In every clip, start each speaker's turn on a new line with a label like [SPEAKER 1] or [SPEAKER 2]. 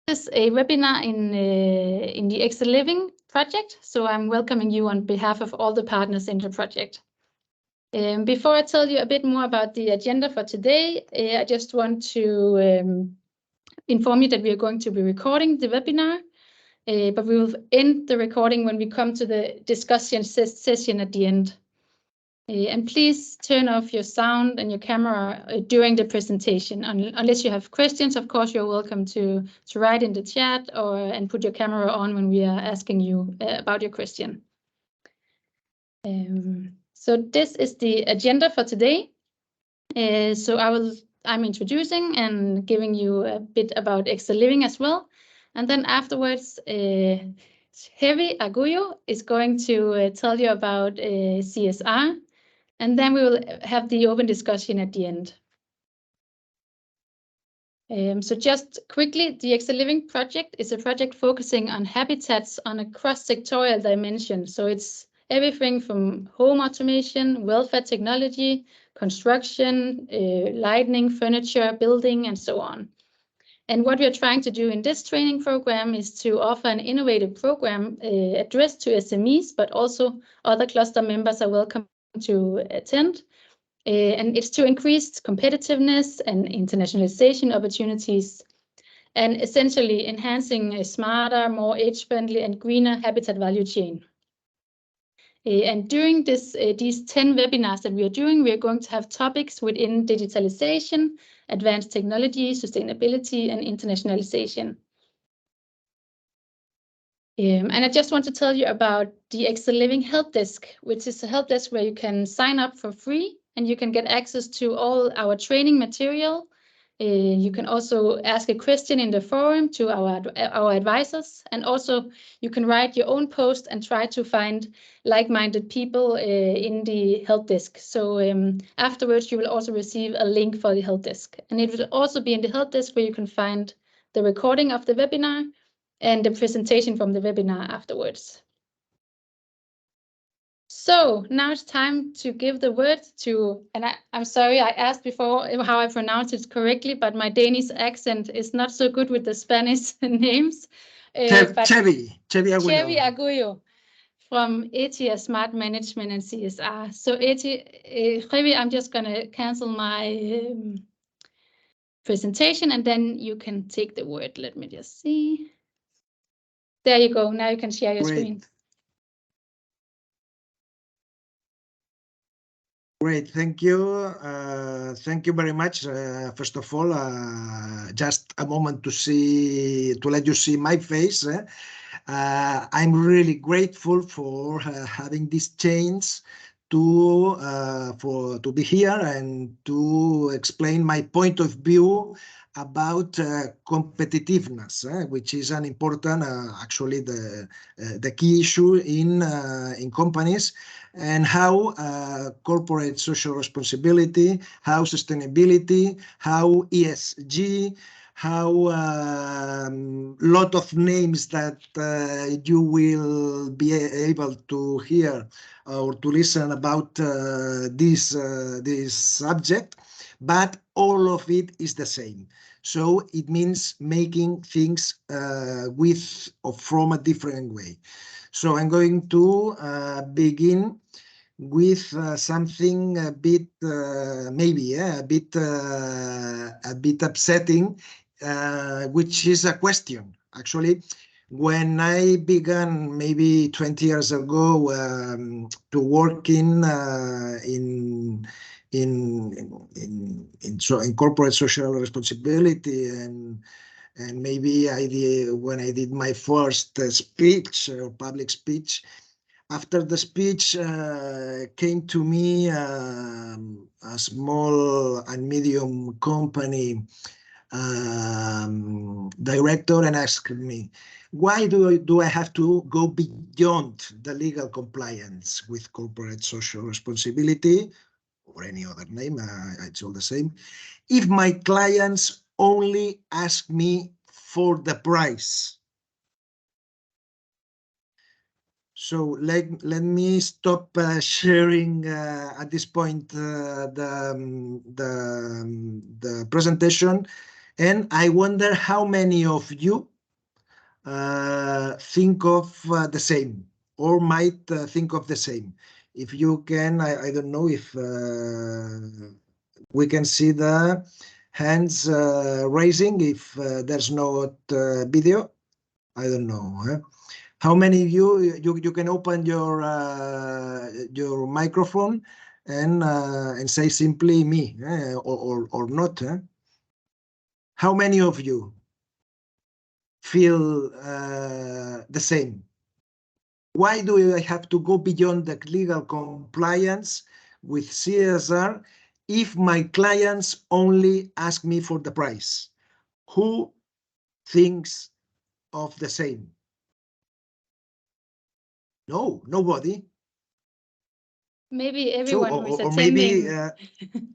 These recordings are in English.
[SPEAKER 1] This is a webinar in the EXCELIVING project, so I'm welcoming you on behalf of all the partners in the project. Before I tell you a bit more about the agenda for today, I just want to inform you that we are going to be recording the webinar, but we will end the recording when we come to the discussion session at the end. And please turn off your sound and your camera during the presentation. Unless you have questions, of course, you're welcome to write in the chat and put your camera on when we are asking you about your question. So this is the agenda for today. So I'm introducing and giving you a bit about EXCELIVING as well. And then afterwards, Heavy Argullo is going to tell you about CSR. And then we will have the open discussion at the end. So just quickly, the EXCELIVING project is a project focusing on habitats on a cross-sectorial dimension. So it's everything from home automation, welfare technology, construction, lighting, furniture, building, and so on. And what we are trying to do in this training program is to offer an innovative program addressed to SMEs, but also other cluster members are welcome to attend. And it's to increase competitiveness and internationalization opportunities, and essentially enhancing a smarter, more age-friendly and greener habitat value chain. And during these 10 webinars that we are doing, we are going to have topics within digitalization, advanced technology, sustainability, and internationalization. And I just want to tell you about the EXCELIVING help desk, which is a help desk where you can sign up for free and you can get access to all our training material. You can also ask a question in the forum to our advisors, and also you can write your own post and try to find like-minded people in the help desk. So afterwards, you will also receive a link for the help desk, and it will also be in the help desk where you can find the recording of the webinar and the presentation from the webinar afterwards. So now it's time to give the word to, and I'm sorry, I asked before how I pronounce it correctly, but my Danish accent is not so good with the Spanish names.
[SPEAKER 2] Chevy
[SPEAKER 1] Argullo from ETIA Smart Management and CSR. So Chevy, I'm just going to cancel my presentation and then you can take the word. Let me just see. There you go. Now you can share your screen.
[SPEAKER 2] Great, thank you. Thank you very much. First of all, just a moment to let you see my face. I'm really grateful for having this chance to be here and to explain my point of view about competitiveness, which is an important, actually the key issue in companies, and how corporate social responsibility, how sustainability, how ESG, how lot of names that you will be able to hear or to listen about this subject, but all of it is the same. So it means making things with or from a different way. So I'm going to begin with something a bit maybe a bit upsetting, which is a question. Actually, when I began maybe 20 years ago to work in corporate social responsibility, and maybe when I did my first speech or public speech, after the speech came to me a small and medium company director and asked me, why do I have to go beyond the legal compliance with corporate social responsibility, or any other name, it's all the same, if my clients only ask me for the price? So let me stop sharing at this point the presentation, and I wonder how many of you think of the same, or might think of the same. If you can, I don't know if we can see the hands raising if there's no video. I don't know. How many of you can open your microphone and say simply me, or not? How many of you feel the same? Why do I have to go beyond the legal compliance with CSR if my clients only ask me for the price? Who thinks of the same? No, nobody.
[SPEAKER 1] Maybe
[SPEAKER 2] So,
[SPEAKER 1] everyone who is
[SPEAKER 2] or maybe
[SPEAKER 1] attending.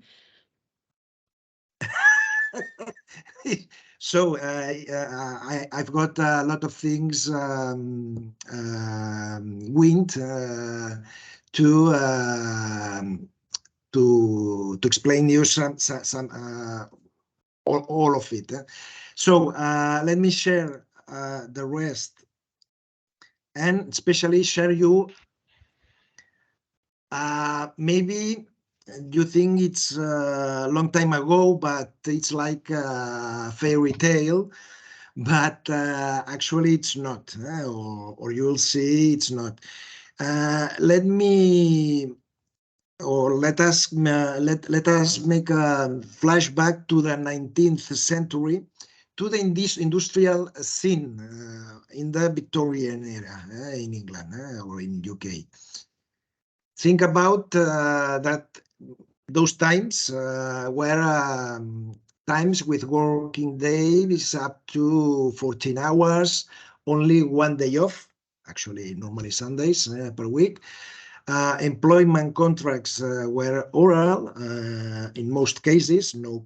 [SPEAKER 2] so I've got a lot of things winged to explain you some all of it. So let me share the rest, and especially share you maybe you think it's a long time ago, but it's like a fairy tale, but actually it's not, or you'll see it's not. Let me, or let us make a flashback to the 19th century, to the industrial scene in the Victorian era in England or in UK. Think about that those times were times with working days up to 14 hours, only one day off, actually normally Sundays per week. Employment contracts were oral in most cases, no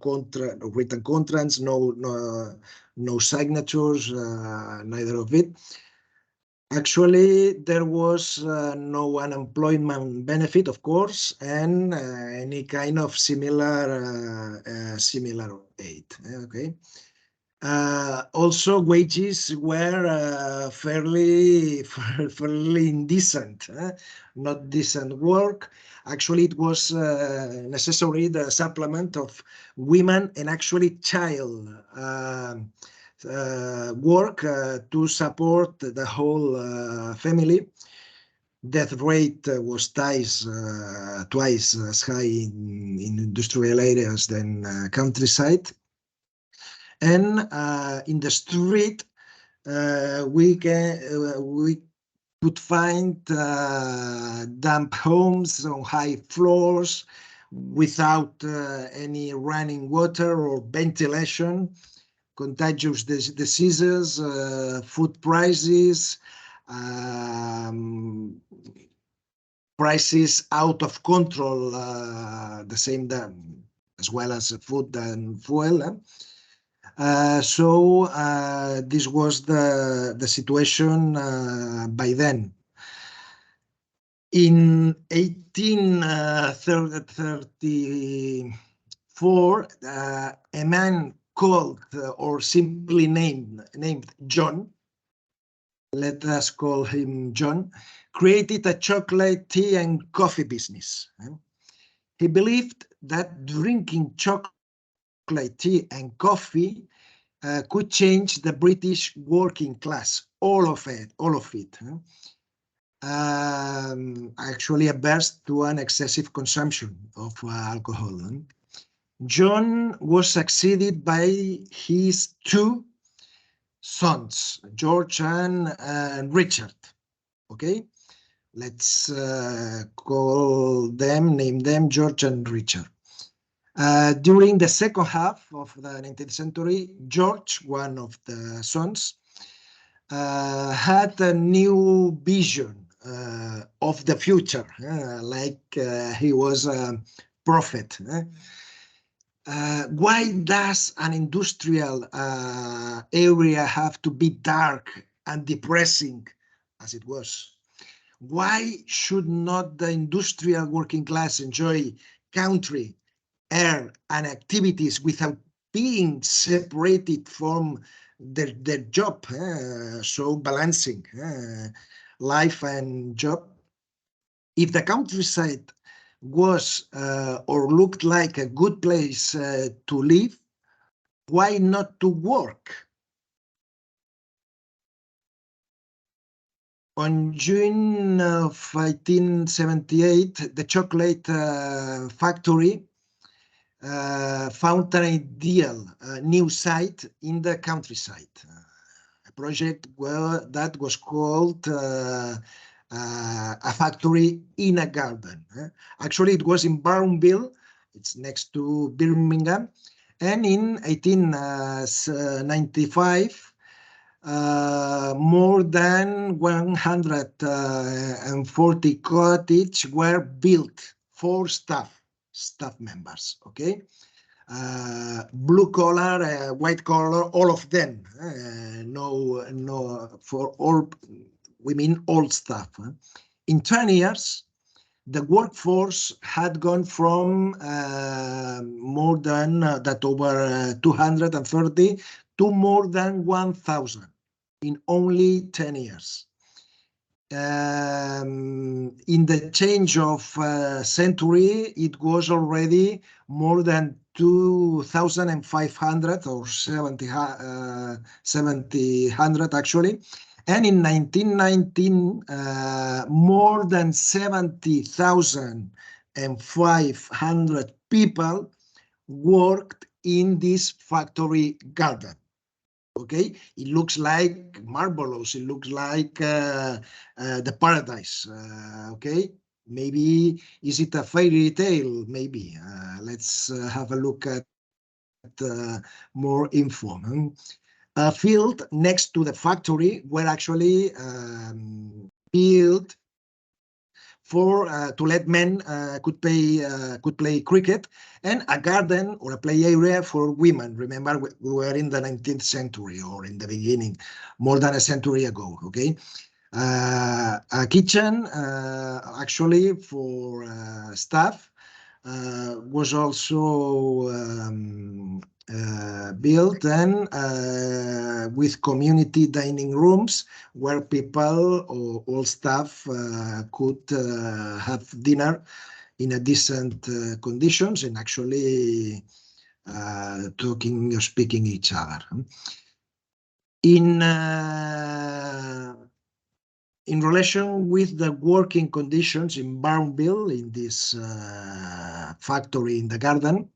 [SPEAKER 2] written contracts, no signatures, neither of it. Actually, there was no unemployment benefit, of course, and any kind of similar aid. Okay. Also, wages were fairly indecent, not decent work. Actually, it was necessary the supplement of women and actually child work to support the whole family. Death rate was twice as high in industrial areas than countryside. And in the street, we could find damp homes on high floors without any running water or ventilation, contagious diseases, food prices, prices out of control, the same as well as food and fuel. So this was the situation by then. In 1834, a man called or simply named John, let us call him John, created a chocolate, tea, and coffee business. He believed that drinking chocolate, tea, and coffee could change the British working class, all of it. Actually averse to an excessive consumption of alcohol. John was succeeded by his two sons, George and Richard. Okay, let's name them George and Richard. During the second half of the 19th century, George, one of the sons, had a new vision of the future, like he was a prophet. Why does an industrial area have to be dark and depressing as it was? Why should not the industrial working class enjoy country, air, and activities without being separated from their job, so balancing life and job. If the countryside was or looked like a good place to live, why not to work? On June of 1878, the chocolate factory found an ideal new site in the countryside. A project that was called a factory in a garden. Actually, it was in Barnville. It's next to Birmingham. And in 1895, more than 140 cottages were built for staff members, okay? Blue collar, white collar, all of them. No, for all, we mean all staff. In 10 years, the workforce had gone from more than that over 230 to more than 1,000 in only 10 years. In the change of century, it was already more than 2,500 or 700 actually. And in 1919, more than 70,500 people worked in this factory garden. Okay, it looks like marvelous. It looks like the paradise. Okay, maybe is it a fairy tale? Maybe. Let's have a look at more info. A field next to the factory were actually built for to let men could play cricket, and a garden or a play area for women. Remember, we were in the 19th century or in the beginning, more than a century ago. Okay, a kitchen actually for staff was also built, and with community dining rooms where people or all staff could have dinner in a decent conditions and actually talking or speaking each other. In relation with the working conditions in Barnville, in this factory in the garden,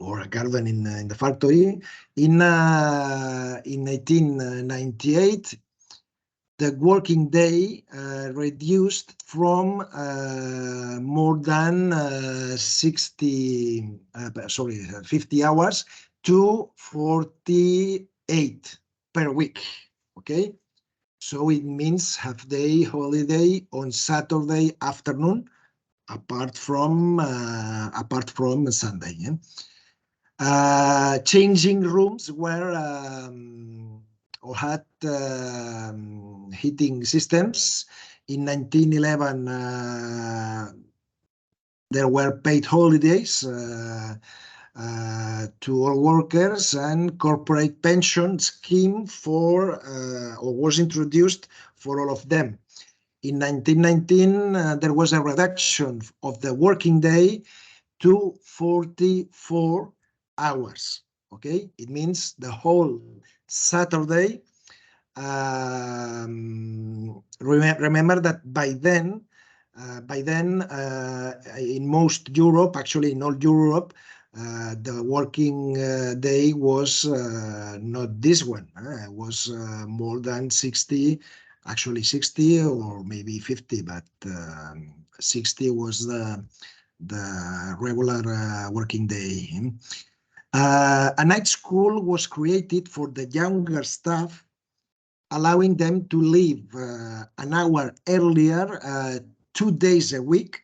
[SPEAKER 2] or a garden in the factory, in 1898, the working day reduced from more than 50 hours to 48 per week. Okay. So it means half-day holiday on Saturday afternoon, apart from Sunday. Yeah? Changing rooms were or had heating systems. In 1911, there were paid holidays to all workers, and corporate pension scheme for or was introduced for all of them. In 1919, there was a reduction of the working day to 44 hours. Okay, it means the whole Saturday. Remember that by then, in most Europe, actually in all Europe, the working day was not this one. It was more than 60, actually 60 or maybe 50, but 60 was the regular working day. A night school was created for the younger staff, allowing them to leave an hour earlier 2 days a week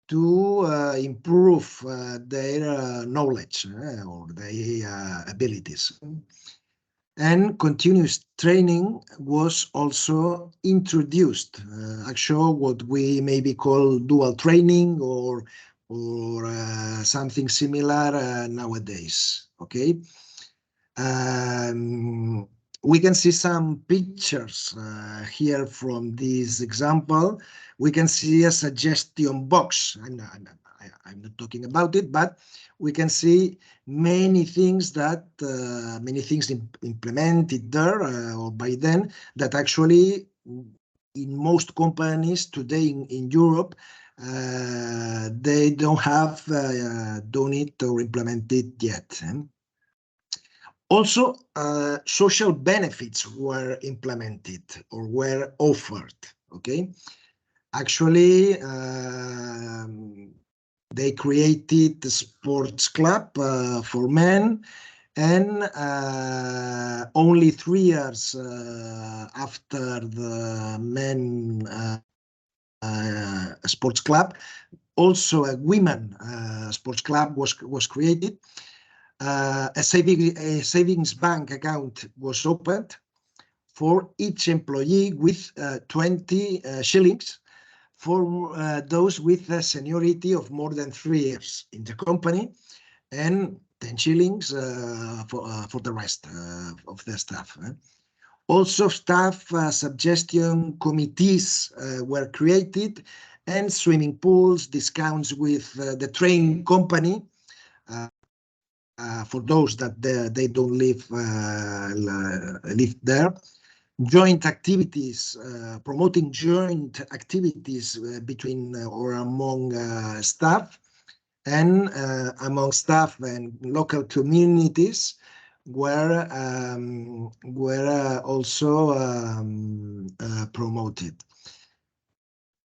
[SPEAKER 2] to improve their knowledge or their abilities. And continuous training was also introduced. Actually, what we maybe call dual training or something similar nowadays. Okay. We can see some pictures here from this example. We can see a suggestion box. I'm not talking about it, but we can see many things that implemented there or by then that actually in most companies today in Europe they don't have done it or implemented yet. Also, social benefits were implemented or were offered. Okay, actually, they created the sports club for men, and only 3 years after the men sports club, also a women sports club was created. A savings bank account was opened for each employee with 20 shillings for those with a seniority of more than 3 years in the company, and 10 shillings for the rest of the staff. Also, staff suggestion committees were created, and swimming pools, discounts with the train company for those that they don't live there. Joint activities, promoting joint activities between or among staff and among staff and local communities were also promoted.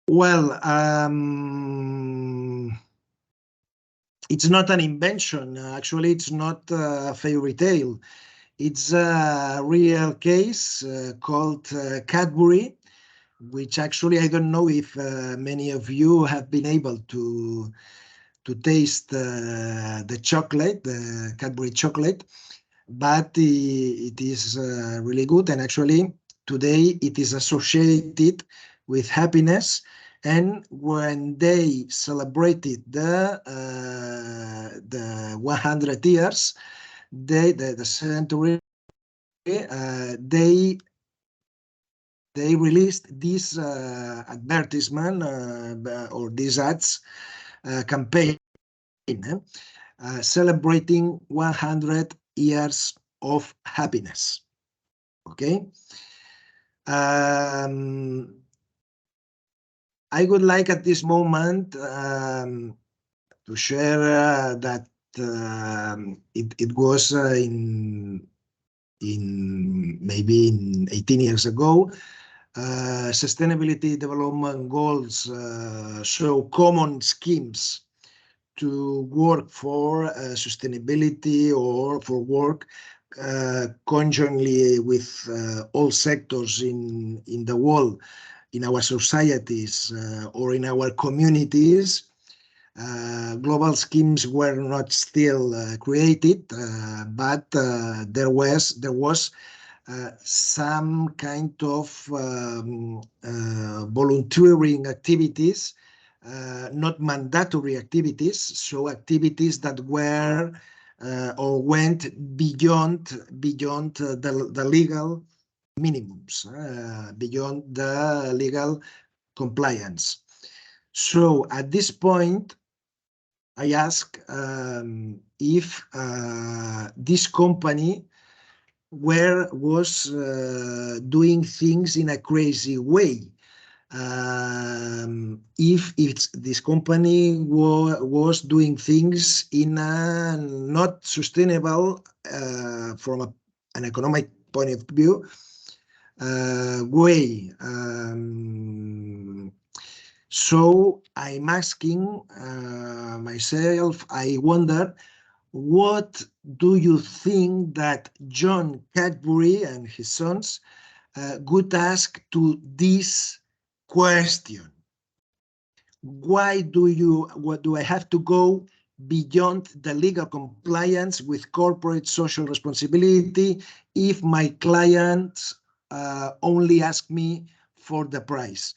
[SPEAKER 2] Well, it's not an invention. Actually, it's not a fairy tale. It's a real case called Cadbury, which actually I don't know if many of you have been able to taste the chocolate, the Cadbury chocolate, but it is really good. And actually today it is associated with happiness. And when they celebrated the 100 years, the century, they released this advertisement or these ads campaign celebrating 100 years of happiness. Okay. I would like at this moment to share that it was in maybe in 18 years ago. Sustainability development goals show common schemes to work for sustainability or for work conjointly with all sectors in the world, in our societies or in our communities. Global schemes were not still created, but there was some kind of volunteering activities, not mandatory activities, so activities that were or went beyond the legal minimums, beyond the legal compliance. So at this point, I ask if this company was doing things in a crazy way. If this company was doing things in a not sustainable from an economic point of view way. So I'm asking myself, I wonder, what do you think that John Cadbury and his sons would ask to this question? Why do I have to go beyond the legal compliance with corporate social responsibility if my clients only ask me for the price?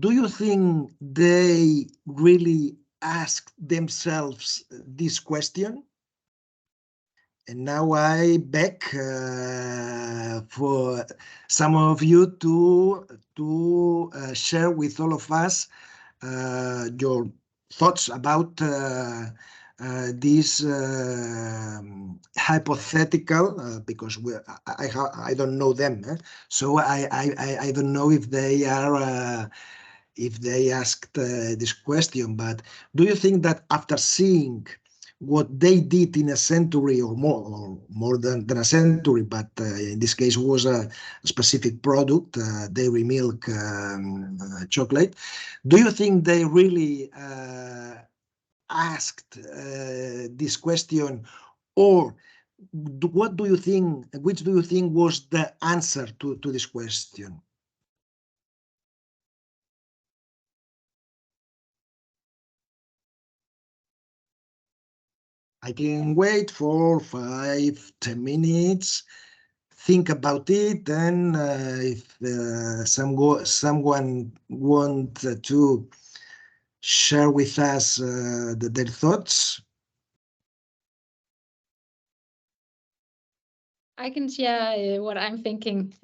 [SPEAKER 2] Do you think they really ask themselves this question? And now I beg for some of you to share with all of us your thoughts about this hypothetical, because I don't know them, so I don't know if they are if they asked this question. But do you think that after seeing what they did in a century or more than a century, but in this case was a specific product, dairy milk chocolate, do you think they really asked this question, or what do you think, which do you think was the answer to this question? I can wait for 5-10 minutes, think about it, and if someone want to share with us their thoughts.
[SPEAKER 1] I can share what I'm thinking.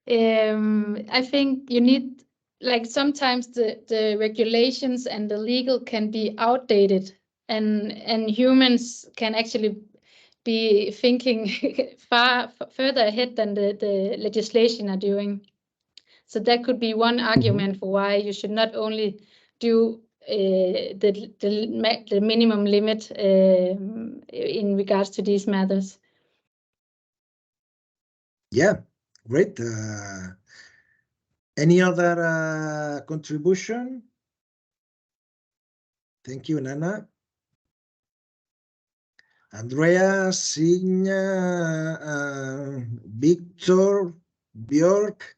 [SPEAKER 1] I think you need, like, sometimes the regulations and the legal can be outdated, and humans can actually be thinking further ahead than the legislation are doing. So that could be one argument for why you should not only do the minimum limit in regards to these matters.
[SPEAKER 2] Yeah, great. Any other contribution? Thank you, Nana. Andrea, Signa, Victor, Björk,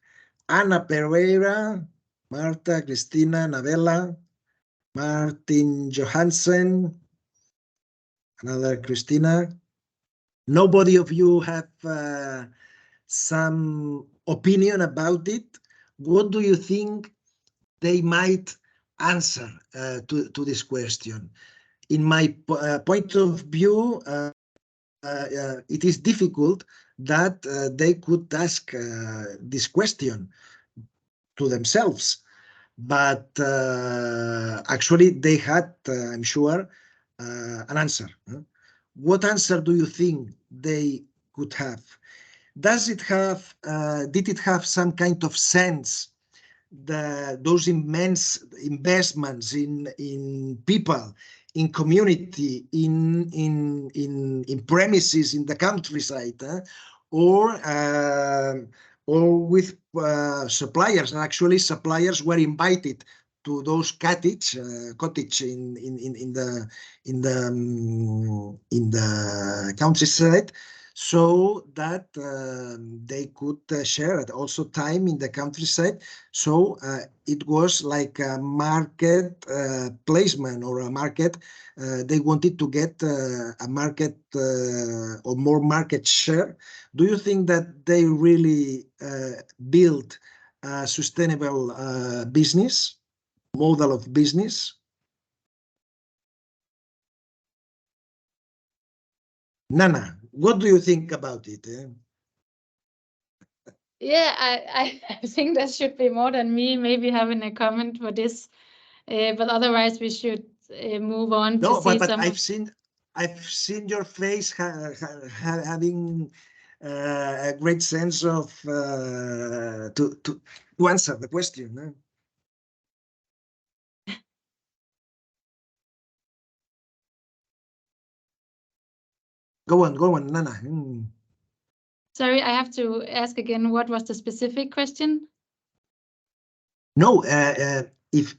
[SPEAKER 2] Ana Pereira, Marta, Cristina, Navella, Martin Johansen, another Christina. Nobody of you have some opinion about it? What do you think they might answer to this question? In my point of view, it is difficult that they could ask this question to themselves, but actually they had, I'm sure, an answer. What answer do you think they could have? Does it have, did it have some kind of sense, those immense investments in people, in community, in premises in the countryside, or with suppliers? And actually, suppliers were invited to those cottage in the countryside, so that they could share also time in the countryside. So it was like a market placement, or a market. They wanted to get a market or more market share. Do you think that they really built a sustainable business model of business? Nana, what do you think about it?
[SPEAKER 1] Yeah, I think that should be more than me maybe having a comment for this, but otherwise we should move on to see
[SPEAKER 2] but
[SPEAKER 1] some.
[SPEAKER 2] I've seen your face having a great sense of to answer the question. Go on, Nana.
[SPEAKER 1] Sorry, I have to ask again, what was the specific question?
[SPEAKER 2] No, if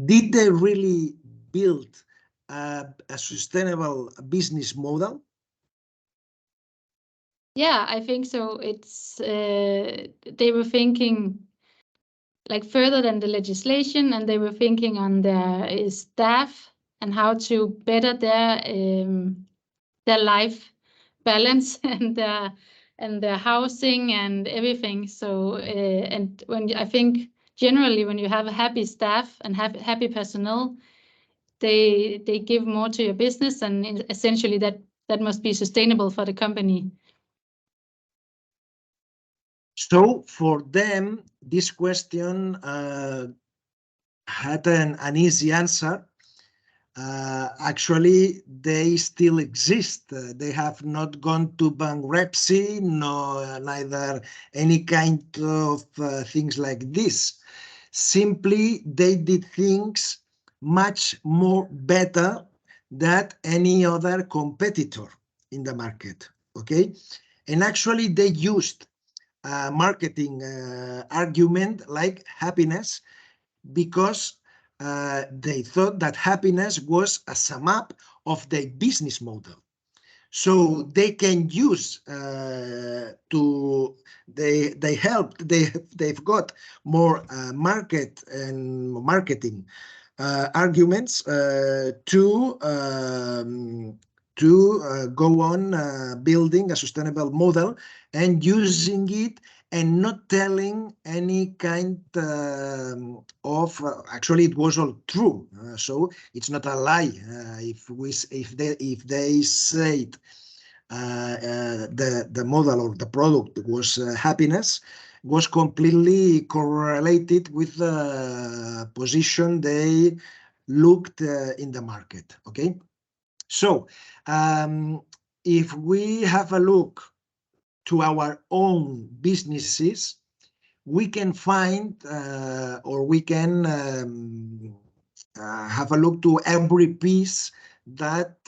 [SPEAKER 2] did they really build a sustainable business model?
[SPEAKER 1] Yeah, I think so. It's they were thinking like further than the legislation, and they were thinking on their staff and how to better their life balance and their housing and everything. So and I think generally when you have a happy staff and happy personnel, they give more to your business, and essentially that that must be sustainable for the company.
[SPEAKER 2] So for them, this question had an easy answer. Actually, they still exist. They have not gone to bankruptcy, neither any kind of things like this. Simply, they did things much more better than any other competitor in the market. Okay, and actually, they used a marketing argument like happiness, because they thought that happiness was a sum up of their business model. So they can use they've got more marketing arguments to go on building a sustainable model and using it, and not telling any kind of actually it was all true, so it's not a lie. If they said the model or the product was happiness, was completely correlated with the position they looked in the market. Okay, so if we have a look to our own businesses, we can find or we can have a look to every piece that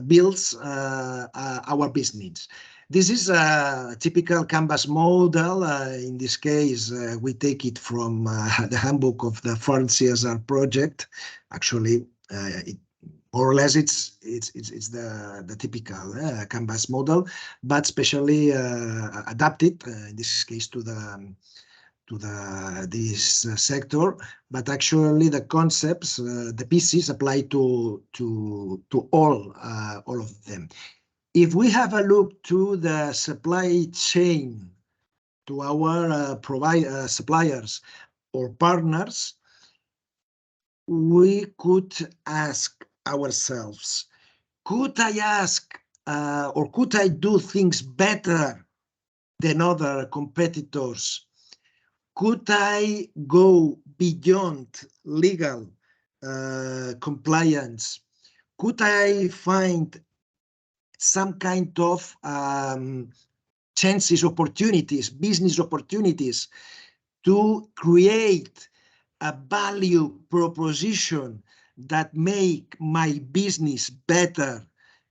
[SPEAKER 2] builds our business. This is a typical Canvas model. In this case, we take it from the handbook of the Farm CSR project. Actually, more or less, it's the typical Canvas model, but specially adapted in this case to this sector. But actually, the concepts, the pieces apply to all of them. If we have a look to the supply chain, to our suppliers or partners, we could ask ourselves, could I ask or could I do things better than other competitors? Could I go beyond legal compliance? Could I find some kind of chances, opportunities, business opportunities to create a value proposition that make my business better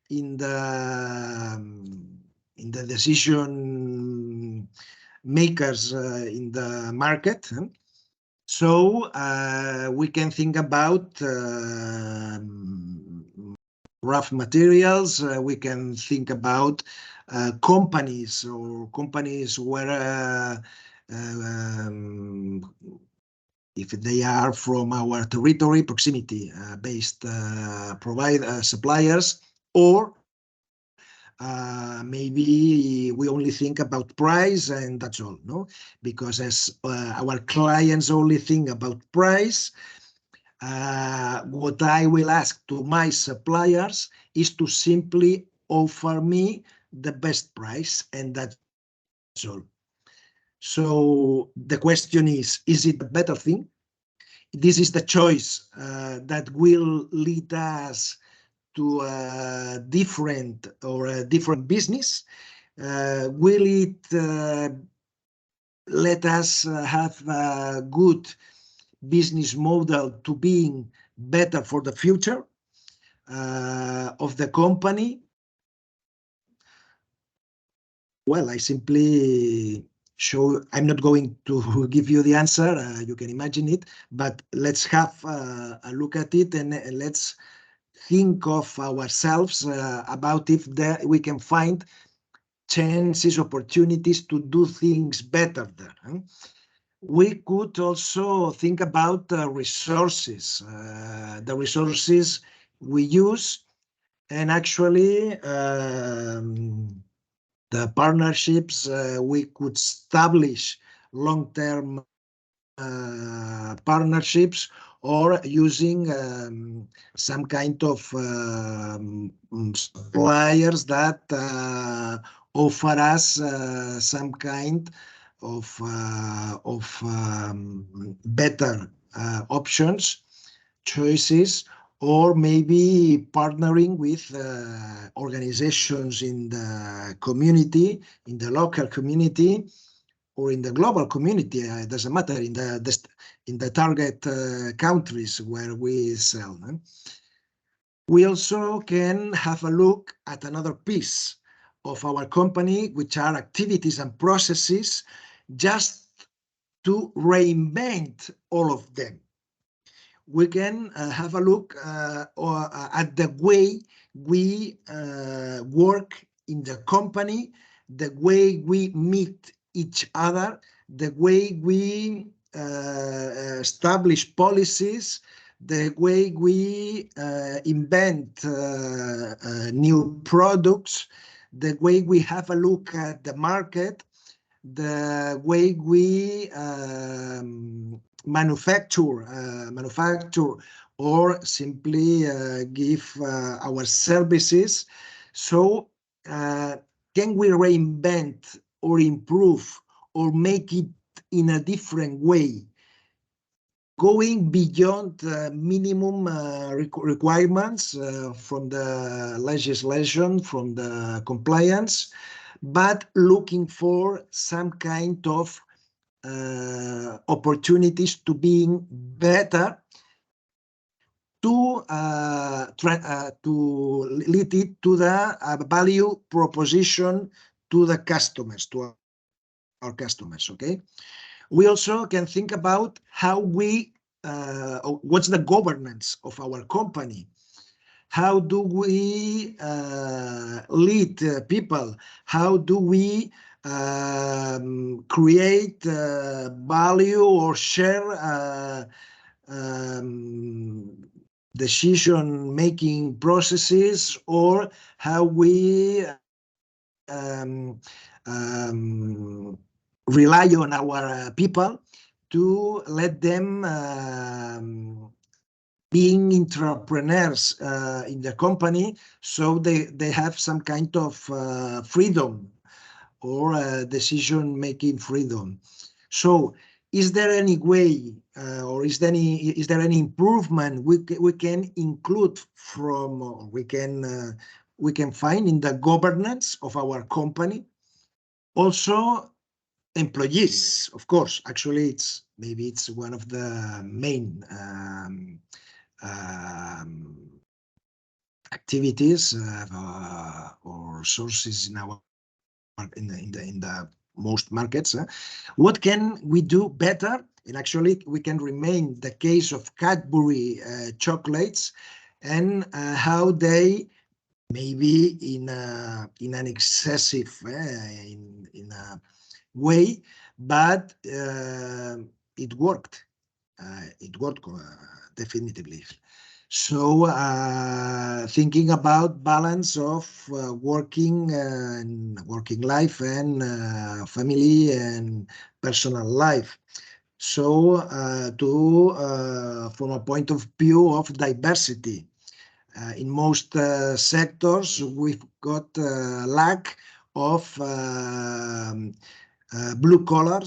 [SPEAKER 2] in the decision makers in the market? So we can think about rough materials. We can think about companies where if they are from our territory, proximity-based suppliers, or maybe we only think about price and that's all, no? Because as our clients only think about price, what I will ask to my suppliers is to simply offer me the best price, and that's all. So the question is it the better thing? This is the choice that will lead us to a different business. Will it let us have a good business model to being better for the future of the company? Well, I simply show, I'm not going to give you the answer, you can imagine it, but let's have a look at it, and let's think of ourselves about if we can find chances, opportunities to do things better there. We could also think about the resources we use, and actually the partnerships we could establish long-term partnerships, or using some kind of suppliers that offer us some kind of better options, choices, or maybe partnering with organizations in the community, in the local community, or in the global community. It doesn't matter, in the target countries where we sell. We also can have a look at another piece of our company, which are activities and processes, just to reinvent all of them. We can have a look at the way we work in the company, the way we meet each other, the way we establish policies, the way we invent new products, the way we have a look at the market, the way we manufacture or simply give our services. So can we reinvent or improve or make it in a different way, going beyond the minimum requirements from the legislation, from the compliance, but looking for some kind of opportunities to being better, to lead it to the value proposition to the customers, to our customers. Okay. We also can think about how we, what's the governance of our company? How do we lead people? How do we create value or share decision-making processes, or how we rely on our people to let them being entrepreneurs in the company, so they have some kind of freedom or decision-making freedom. So is there any way or is there any improvement we can include from, or we can find in the governance of our company? Also, employees, of course. Actually, maybe it's one of the main activities or sources in our in the most markets. What can we do better? And actually, we can remain the case of Cadbury chocolates, and how they maybe in an excessive in a way, but it worked. It worked definitively. So thinking about balance of working life and family and personal life. So from a point of view of diversity, in most sectors, we've got lack of blue collar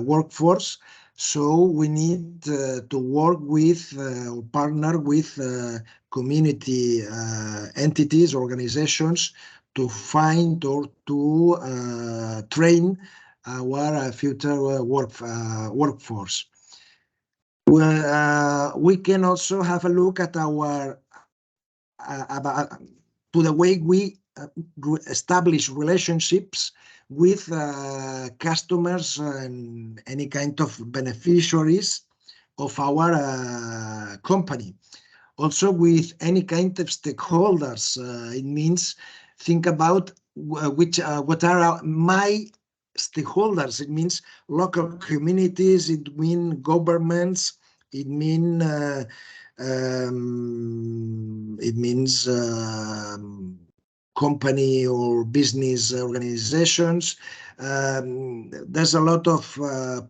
[SPEAKER 2] workforce. So we need to work with or partner with community entities, organizations, to find or to train our future workforce. We can also have a look at our to the way we establish relationships with customers and any kind of beneficiaries of our company. Also with any kind of stakeholders. It means think about what are my stakeholders. It means local communities, it means governments, it means company or business organizations. There's a lot of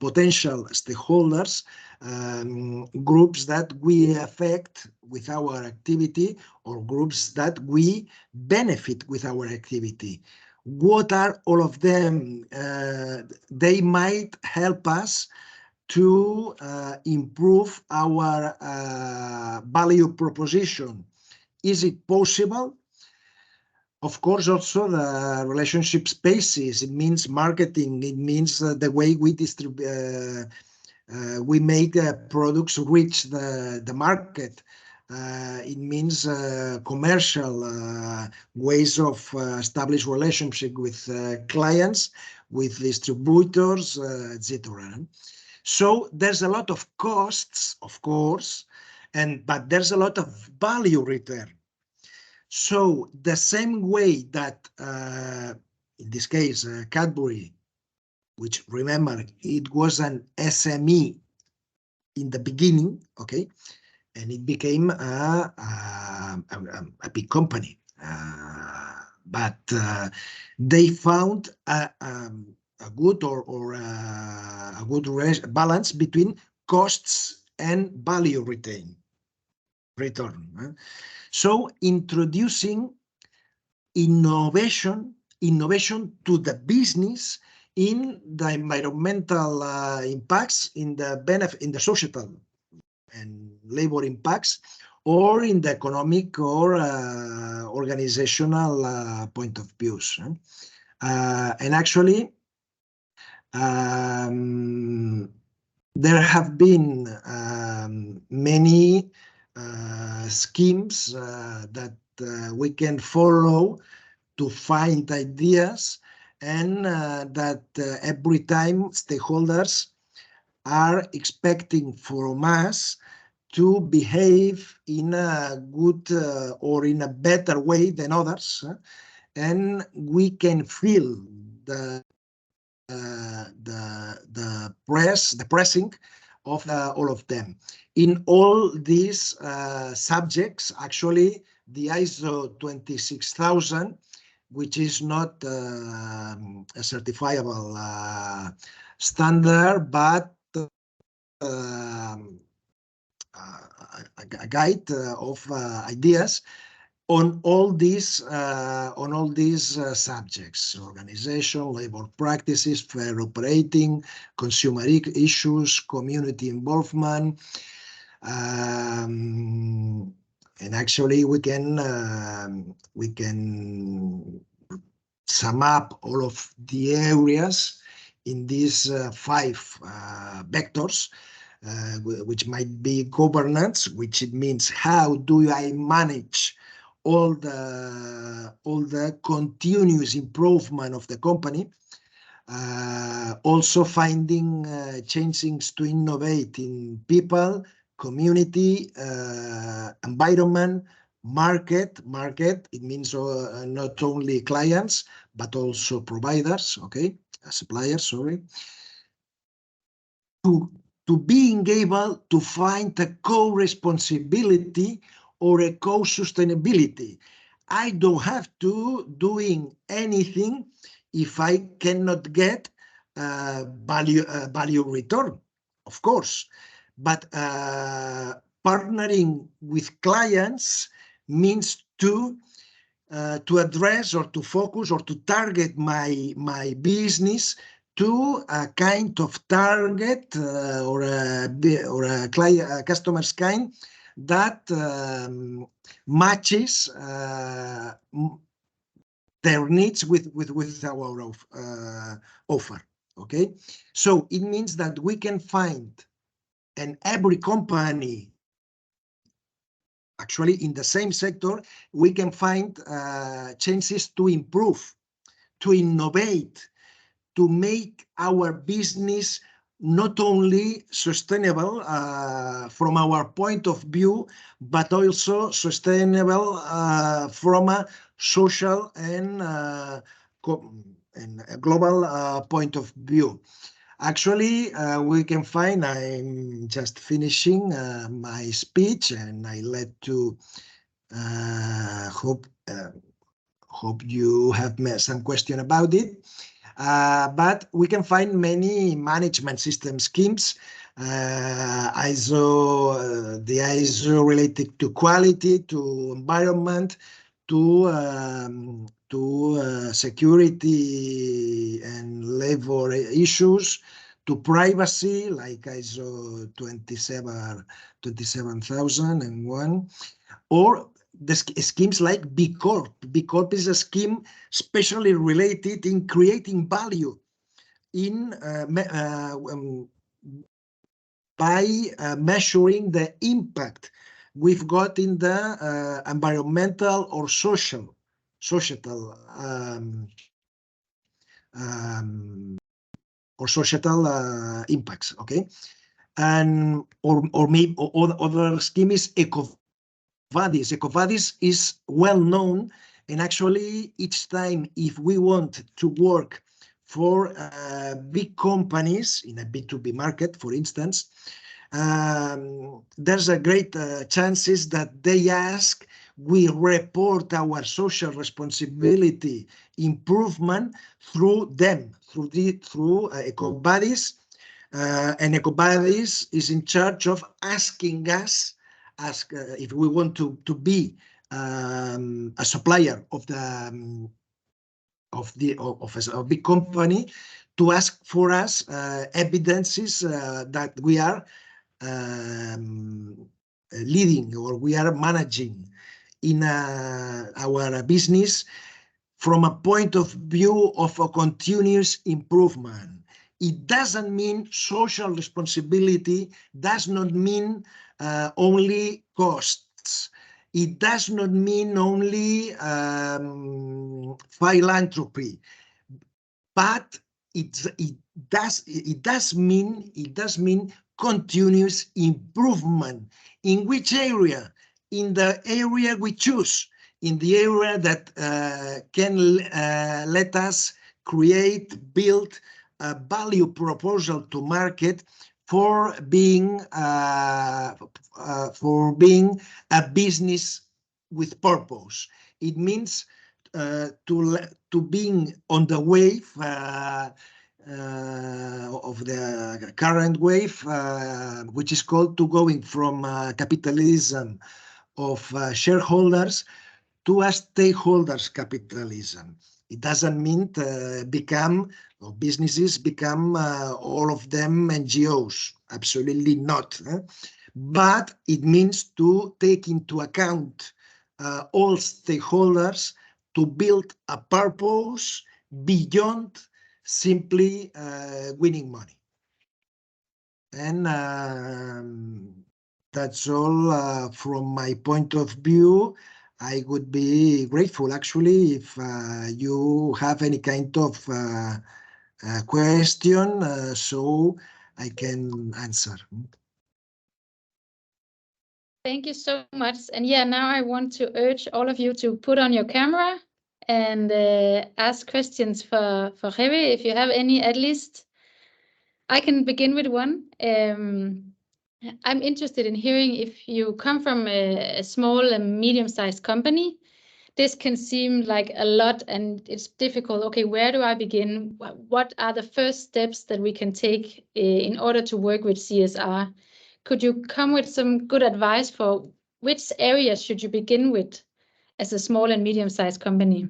[SPEAKER 2] potential stakeholders, groups that we affect with our activity or groups that we benefit with our activity. What are all of them? They might help us to improve our value proposition. Is it possible? Of course, also the relationship spaces. It means marketing. It means the way we distribute, we make products reach the market. It means commercial ways of establish relationship with clients, with distributors, etc. So there's a lot of costs, of course, but there's a lot of value return. So the same way that, in this case, Cadbury, which remember, it was an SME in the beginning, okay, and it became a big company. But they found a good or a good balance between costs and value return. So introducing innovation to the business in the environmental impacts, in the benefit, in the societal and labor impacts, or in the economic or organizational point of views. And actually, there have been many schemes that we can follow to find ideas, and that every time stakeholders are expecting from us to behave in a good or in a better way than others, and we can feel the pressing of all of them. In all these subjects, actually, the ISO 26000, which is not a certifiable standard, but a guide of ideas on all these subjects: organization, labor practices, fair operating, consumer issues, community involvement. And actually, we can sum up all of the areas in these 5 vectors, which might be governance, which it means how do I manage all the continuous improvement of the company. Also finding changes to innovate in people, community, environment, market. It means not only clients, but also providers, okay, suppliers, sorry. To being able to find a co-responsibility or a co-sustainability. I don't have to doing anything if I cannot get value return, of course. But partnering with clients means to address or to focus or to target my business to a kind of target or a client, a customer's kind that matches their needs with our offer. Okay, so it means that we can find, and every company, actually in the same sector, we can find chances to improve, to innovate, to make our business not only sustainable from our point of view, but also sustainable from a social and a global point of view. Actually, we can find, I'm just finishing my speech, and I let to hope you have some question about it. But we can find many management system schemes ISO, the ISO related to quality, to environment, to security and labor issues, to privacy, like ISO 27001, or the schemes like B Corp. B Corp is a scheme specially related in creating value in by measuring the impact we've got in the environmental or societal or societal impacts. Okay, and or maybe other scheme is EcoVadis. EcoVadis is well known, and actually each time if we want to work for big companies in a B2B market, for instance, there's a great chances that they ask we report our social responsibility improvement through them, through EcoVadis, and EcoVadis is in charge of asking us if we want to be a supplier of a big company, to ask for us evidences that we are leading or we are managing in our business from a point of view of a continuous improvement. It doesn't mean social responsibility, does not mean only costs. It does not mean only philanthropy, but it does mean continuous improvement. In which area? In the area we choose, in the area that can let us build a value proposal to market for being a business with purpose. It means to being on the wave of the current wave, which is called to going from capitalism of shareholders to a stakeholders capitalism. It doesn't mean businesses become all of them NGOs, absolutely not. But it means to take into account all stakeholders to build a purpose beyond simply winning money. And that's all from my point of view. I would be grateful, actually, if you have any kind of question, so I can answer.
[SPEAKER 1] Thank you so much. And yeah, now I want to urge all of you to put on your camera and ask questions for Javi, if you have any, at least. I can begin with one. I'm interested in hearing, if you come from a small and medium-sized company, this can seem like a lot and it's difficult. Okay, where do I begin? What are the first steps that we can take in order to work with CSR? Could you come with some good advice for which areas should you begin with as a small and medium-sized company?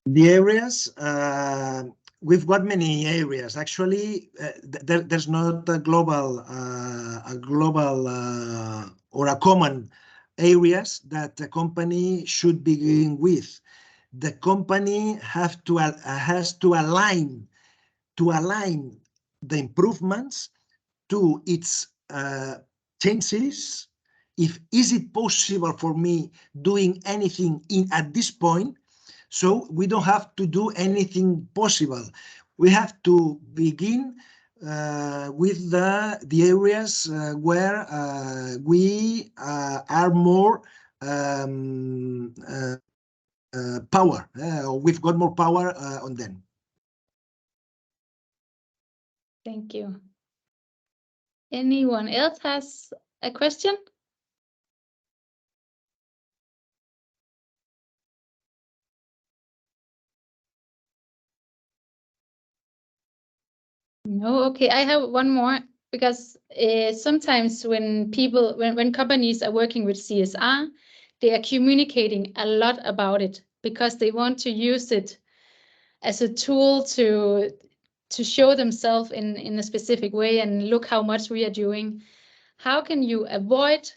[SPEAKER 2] The areas, we've got many areas. Actually, there's not a global or a common areas that a company should begin with. The company has to align the improvements to its chances. Is it possible for me doing anything at this point? So we don't have to do anything possible. We have to begin with the areas where we are more power. We've got more power on them.
[SPEAKER 1] Thank you. Anyone else has a question? No, okay. I have one more because sometimes when companies are working with CSR, they are communicating a lot about it because they want to use it as a tool to show themselves in a specific way and look how much we are doing. How can you avoid,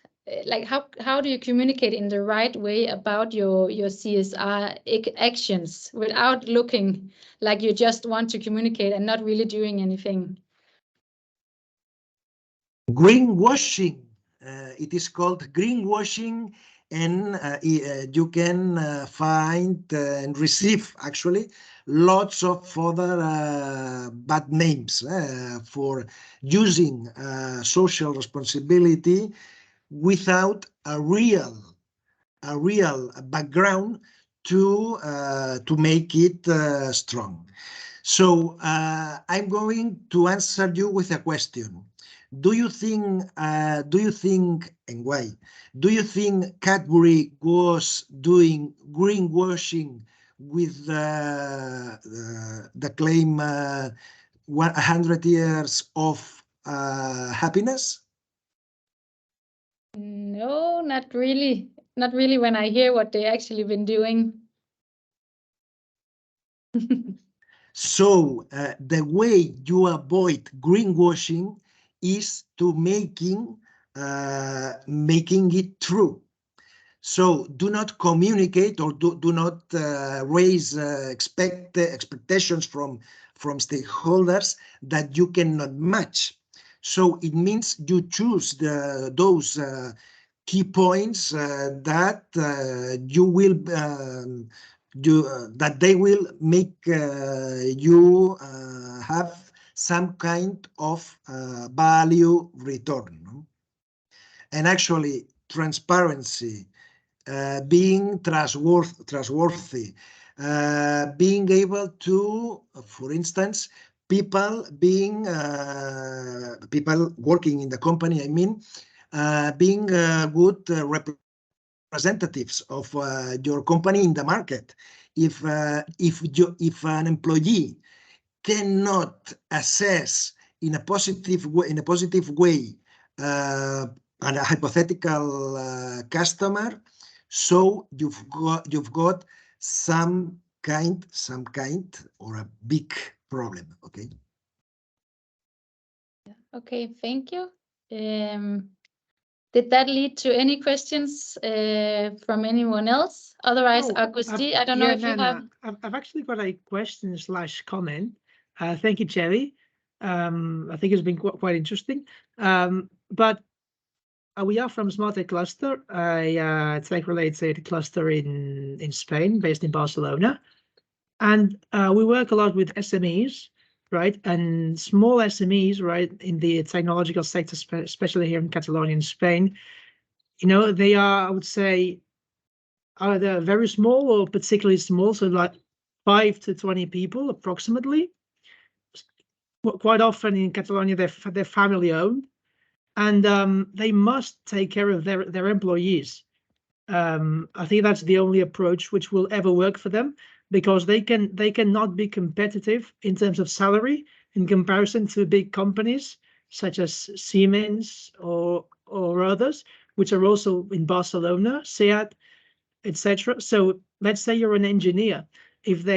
[SPEAKER 1] like how do you communicate in the right way about your CSR actions without looking like you just want to communicate and not really doing anything?
[SPEAKER 2] Greenwashing. It is called greenwashing, and you can find and receive actually lots of other bad names for using social responsibility without a real background to make it strong. So I'm going to answer you with a question. Do you think, and why? Do you think Cadbury was doing greenwashing with the claim 100 years of happiness?
[SPEAKER 1] No, not really. Not really when I hear what they actually been doing.
[SPEAKER 2] So the way you avoid greenwashing is to making it true. So do not communicate or do not raise expectations from stakeholders that you cannot match. So it means you choose those key points that you will that they will make you have some kind of value return. No? And actually, transparency, being trustworthy, being able to, for instance, people working in the company, I mean, being good representatives of your company in the market. If an employee cannot assess in a positive way a hypothetical customer, so you've got some kind or a big problem. Okay.
[SPEAKER 1] Okay, thank you. Did that lead to any questions from anyone else? Otherwise, Augusti, I don't know if you have.
[SPEAKER 3] I've actually got a question / comment. Thank you, Jerry. I think it's been quite interesting. But we are from Smart Tech Cluster, a tech-related cluster in Spain, based in Barcelona. And we work a lot with SMEs, right? And small SMEs, right, in the technological sector, especially here in Catalonia in Spain. You know, they are, I would say, either very small or particularly small, so like 5 to 20 people approximately. Quite often in Catalonia, they're family owned, and they must take care of their employees. I think that's the only approach which will ever work for them, because they cannot be competitive in terms of salary in comparison to big companies such as Siemens or others, which are also in Barcelona, SEAT, etc. So let's say you're an engineer. If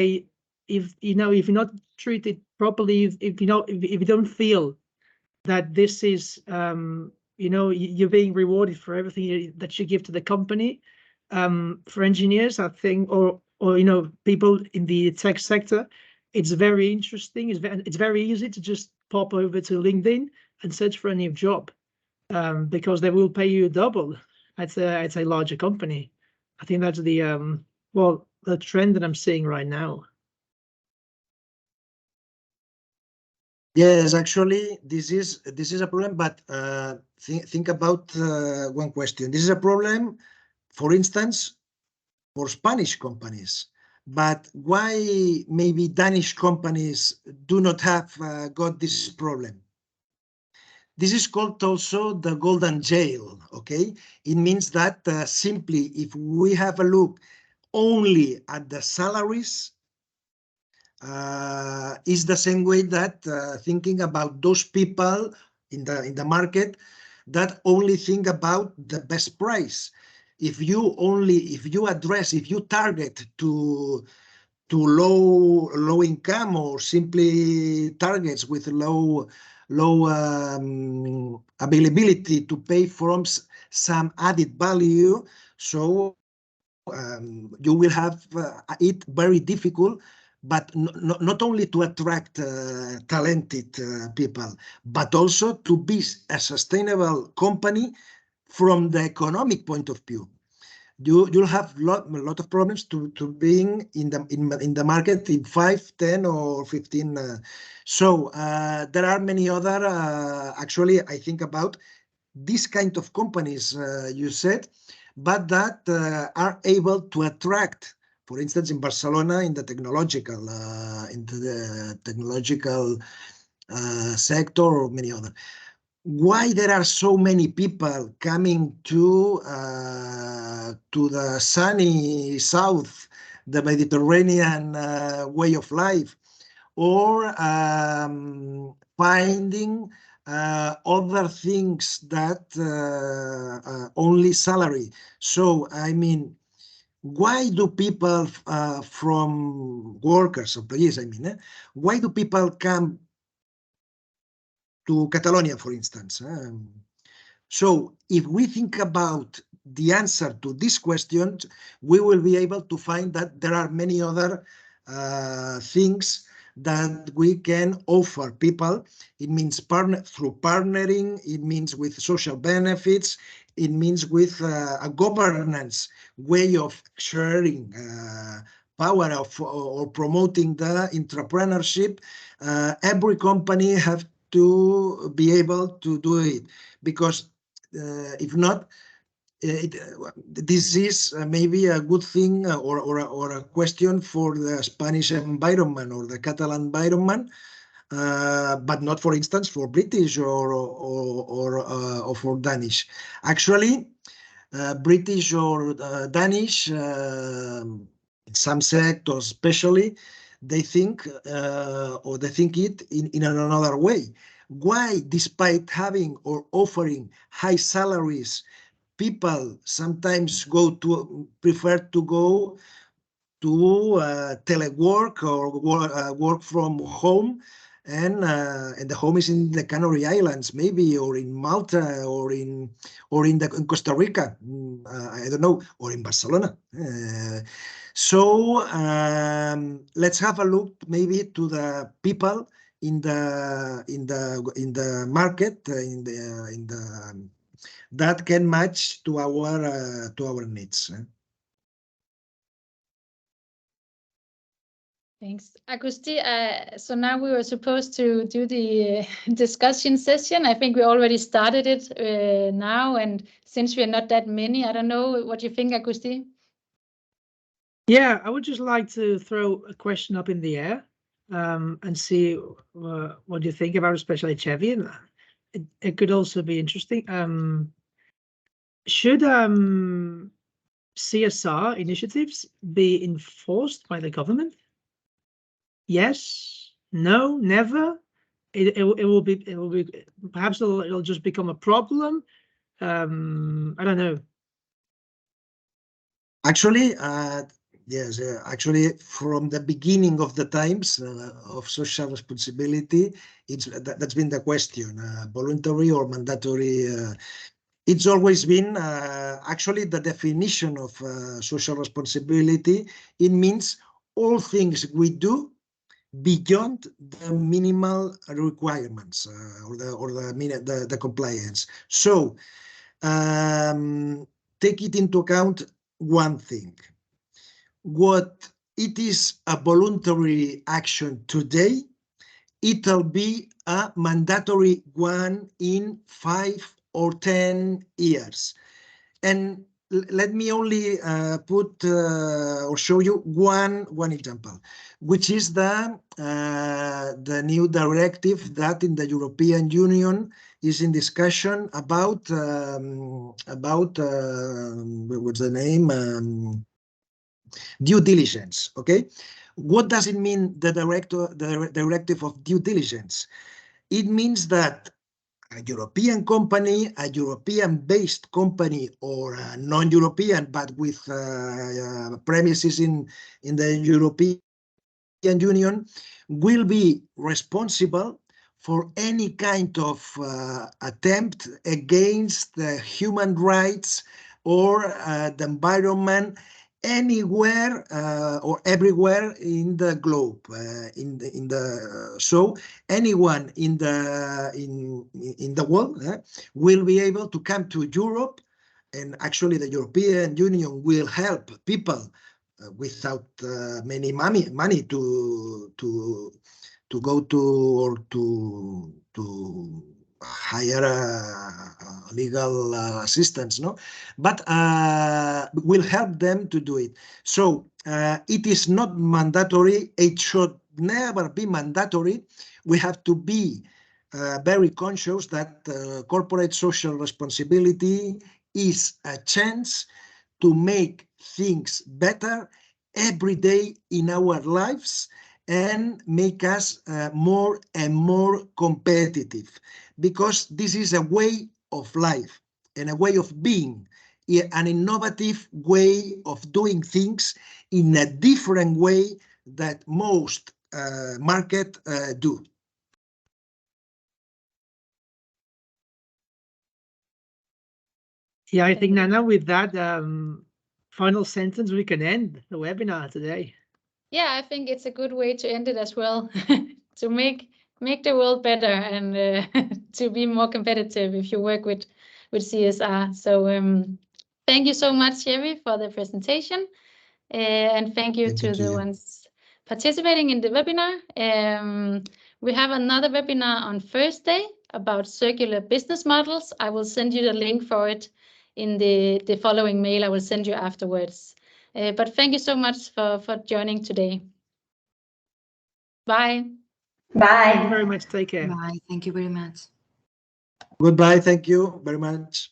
[SPEAKER 3] you're not treated properly, if you don't feel that this is you're being rewarded for everything that you give to the company, for engineers, I think, or people in the tech sector, it's very interesting. It's very easy to just pop over to LinkedIn and search for a new job, because they will pay you double at a larger company. I think that's the the trend that I'm seeing right now.
[SPEAKER 2] Yes, actually, this is a problem, but think about one question. This is a problem, for instance, for Spanish companies, but why maybe Danish companies do not have got this problem? This is called also the golden jail, okay? It means that simply if we have a look only at the salaries, is the same way that thinking about those people in the market that only think about the best price. If you target to low income, or simply targets with low availability to pay from some added value, so you will have it very difficult, but not only to attract talented people, but also to be a sustainable company from the economic point of view. You'll have a lot of problems to being in the market in 5, 10, or 15. So there are many other. Actually, I think about this kind of companies you said, but that are able to attract. For instance, in Barcelona, in the technological sector, or many other. Why there are so many people coming to the sunny south, the Mediterranean way of life, or finding other things that only salary. So, I mean, why do people from workers, employees, I mean, why do people come to Catalonia, for instance? So if we think about the answer to this question, we will be able to find that there are many other things that we can offer people. It means through partnering, it means with social benefits, it means with a governance way of sharing power or promoting the entrepreneurship. Every company have to be able to do it, because if not, this is maybe a good thing or a question for the Spanish environment or the Catalan environment, but not, for instance, for British or for Danish. Actually, British or Danish, in some sectors especially, they think it in another way. Why, despite having or offering high salaries, people sometimes prefer to go to telework or work from home, and the home is in the Canary Islands, maybe, or in Malta, or in Costa Rica, I don't know, or in Barcelona. So let's have a look maybe to the people in the market, that can match to our needs.
[SPEAKER 1] Thanks, Agusti. So now we were supposed to do the discussion session. I think we already started it now, and since we're not that many, I don't know what you think, Agusti.
[SPEAKER 3] Yeah, I would just like to throw a question up in the air and see what you think about, especially Chevy. And it could also be interesting. Should CSR initiatives be enforced by the government? Yes, no, never. It will be perhaps it'll just become a problem. I don't know.
[SPEAKER 2] Actually, yes, actually, from the beginning of the times of social responsibility, that's been the question: voluntary or mandatory. It's always been actually the definition of social responsibility. It means all things we do beyond the minimal requirements or the compliance. So take it into account one thing. What it is a voluntary action today, it'll be a mandatory one in 5 or 10 years. And let me only put or show you one example, which is the new directive that in the European Union is in discussion about what's the name? Due diligence. Okay, what does it mean, the directive of due diligence? It means that a European company, a European-based company, or a non-European but with premises in the European Union, will be responsible for any kind of attempt against the human rights or the environment anywhere or everywhere in the globe. So anyone in the world will be able to come to Europe, and actually the European Union will help people without many money to go to or to hire a legal assistance, no? But will help them to do it. So it is not mandatory. It should never be mandatory. We have to be very conscious that corporate social responsibility is a chance to make things better every day in our lives and make us more and more competitive, because this is a way of life and a way of being, an innovative way of doing things in a different way that most market do.
[SPEAKER 3] Yeah, I think, Nana, with that final sentence, we can end the webinar today.
[SPEAKER 1] Yeah, I think it's a good way to end it as well, to make the world better and to be more competitive if you work with CSR. So thank you so much, Jerry, for the presentation, and thank you to the ones participating in the webinar. We have another webinar on Thursday about circular business models. I will send you the link for it in the following mail I will send you afterwards. But thank you so much for joining today. Bye.
[SPEAKER 3] Bye. Thank you very much. Take care.
[SPEAKER 4] Bye. Thank you very much.
[SPEAKER 2] Goodbye. Thank you very much.